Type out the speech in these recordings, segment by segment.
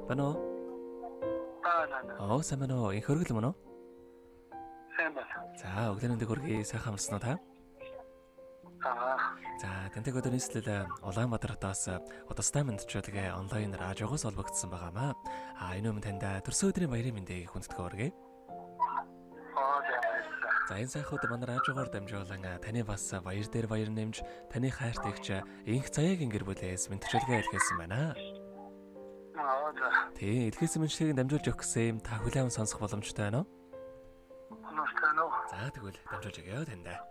Байна уу? Сайн байна уу? Инх хөргөл мөн үү? Сайн байна. За, өглөөний хүргэе сайхан амарсан уу та? За, тэнтэй өдөр нийслэл Улаанбаатараас удастай мэдчилгээ онлайн радиогоос олбогдсон байгаамаа. Энэ өмнө танд төрсөн өдрийн баярын мэндийг хүндэтгэж хүргэе. За, энэ сайхан өдөр манай радиогоор дамжуулан таны бас баяр дээр баяр нэмж, таны хайртайгч инх Заяагийн гэр бүлээс мэдчилгээ илгээсэн байна. Тий, илгээсэн мэдчилгээг дамжуулж өгөх гэсэн та хүлээвэн сонсох боломжтой байна уу? За, тэгвэл дамжуулж өгье тандаа.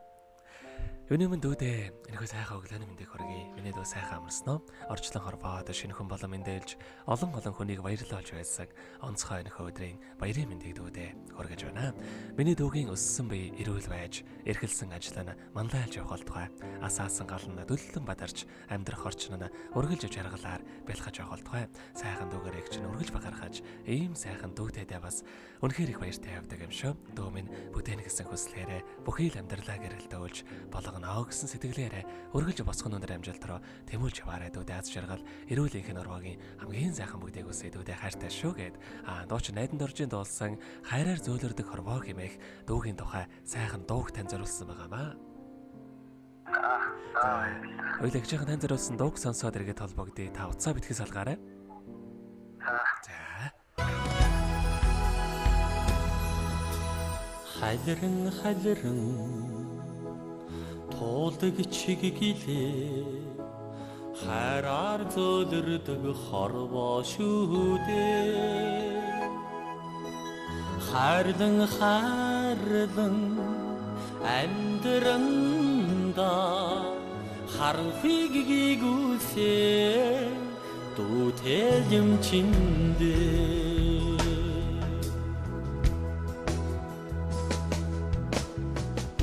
Юуны өмнө дүүдээ энэхүү сайхан өглөөний мэндийг хүргэе. Миний дүү сайхан амарсан уу? Орчлон хорвоод шинэхэн болон мэндэлж олон хүнийг баярлуулж байсан онцгой энэхүү өдрийн баярын мэндийг дүүдээ хүргэж байна. Миний дүүгийн өссөн бие эрүүл байж, эрхэлсэн ажил нь манлайлж явах болтугай. Асаасан гал нь дөлөлтөн бадарч, амьдрах орчин нь өргөлж жаргалаар бэлхэж явах болтугай. Сайхан дүүгээрээ чинь өргөж багархаж, ийм сайхан дүүтэйдээ бас үнэхээр их баяртай явдаг юм шүү. Дүү минь бүтээн гэсэн хүслээрээ бүхий л амьдралаа гэрэлтүүлж болгоно гэсэн сэтгэлээрээ өргөлж босгоно өнөр амжилт руу тэмүүлж яваарай дүүдээ аз жаргал эрүүл энхэн орвогийн хамгийн сайхан бүгдийг үсээ дүүдээ хайртай шүү гэд дууч найдан доржийн дуулсан хайраар зөөлөрдөг хорвоо хэмээх дүүгийн тухай сайхан дууг тань зориулсан байгаамаа. Ойлэгчийн тань зориулсан дууг сонсоод эргээд холбогдъё. Та утсаа битгий салгаарай. За. Халиран туулдаг чиглэлээ хайраар зөөлөрдөг хорвоо шүү дээ. Хайрлан амьдранда харанхыг гүйсээ дүүтэй юм чиндээ.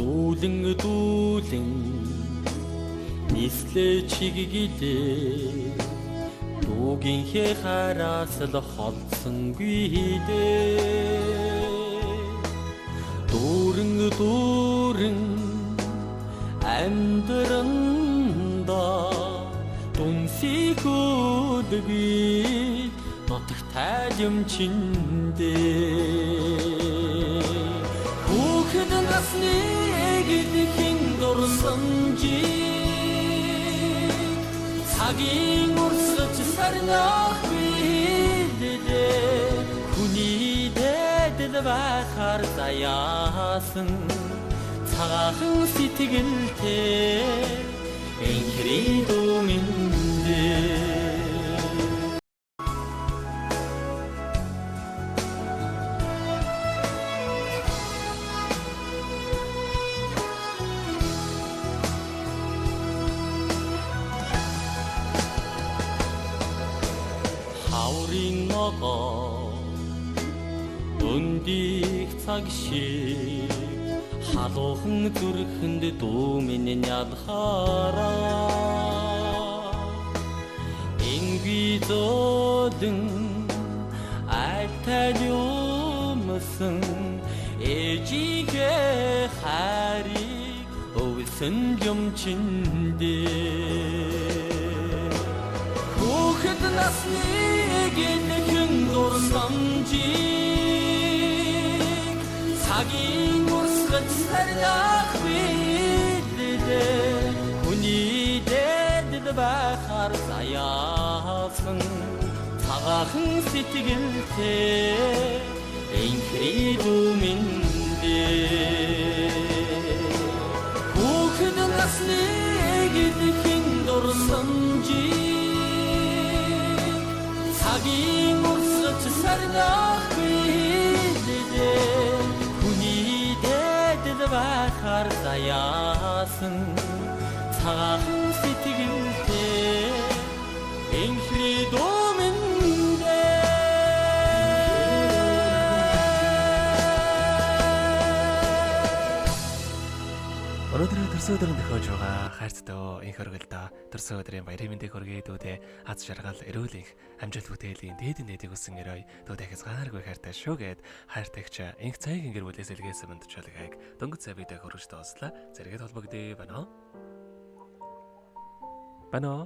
Дүүлэн нислээ чиглэлээ дүүгийн хараас л холсонгүй дээ. Дүүрэн амьдранда дүнсийг өдгий нутагтай юм чиндээ. Хүүхэд насны эгдхэн дурсамжийг цагийн урсгаж сарнах билээ. Хүний дэдэл байхаар заяасан цагаахан сэтгэлтэй энхри дүмэндээ. Өндих цаг шиг халуухан зүрхэнд дүү минь ядхаараа инги зодэн алтай юмсан ээжигээ хариг өвсөн юм чиндээ. Хүүхэд насны эгдхэн дурсамжийг цагийн урсгаж сарнах билээ. Хүний дэдэл байхаар заяасан цагаахан сэтгэлтэй энхри дүмэндээ. Хүүхэд насны эгдхэн дурсамжийг цагийн урсгаж сарнах билээ. Хүний дэдэл байхаар заяасан цагаахан сэтгэлтэй энхри дүмэндээ. Өнөөдөр төрсөн өдрөнд төхөж байгаа хайрцтай инх хөргөлдөө төрсөн өдрийн баярын мэндийг хүргэе дүүдээ аз жаргал эрүүл энх амжилт бүтээлийн дээдийг өссөн өрөө дүүдээ хязгааргүй хайртай шүү гэд хайртайгч инх Заяагийн гэр бүлээс илгээсэн мэдчилгээг дөнгөж сая бидээ хөргөж тоослоо. Зэрэгэд холбогдъё байна уу?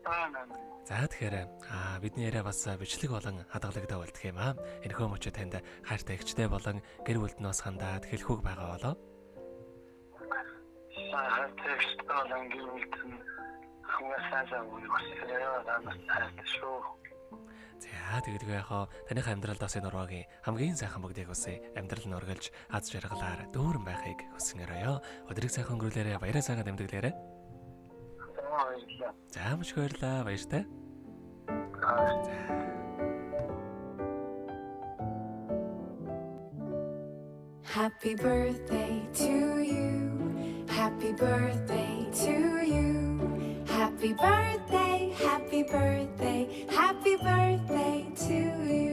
За тэгэхээр бидний яриа бас бичлэг болон хадгалагтай болдох юм аа. Энэхүү мөчө танд хайртай эгчтэй болон гэр бүлд нь бас хандаад хэлэхүүг байгаа болоо. Текст болон гэр бүлд нь хамгаалсаа үгүй шүү. За тэгээд яхаа таних амьдралд бас энэ ураагийн хамгийн сайхан бүгдийг үсэ амьдрал нь өргөлж аз жаргалаар дүүрэн байхыг хүсэнгээрээ. Өдрийг сайхан өнгөрүүлээрэ, баяраа сайхан дамжуулаарэ. За маш баярлалаа, баяртай. Happy birthday to you. Happy birthday to you. Happy birthday, happy birthday, happy birthday to you.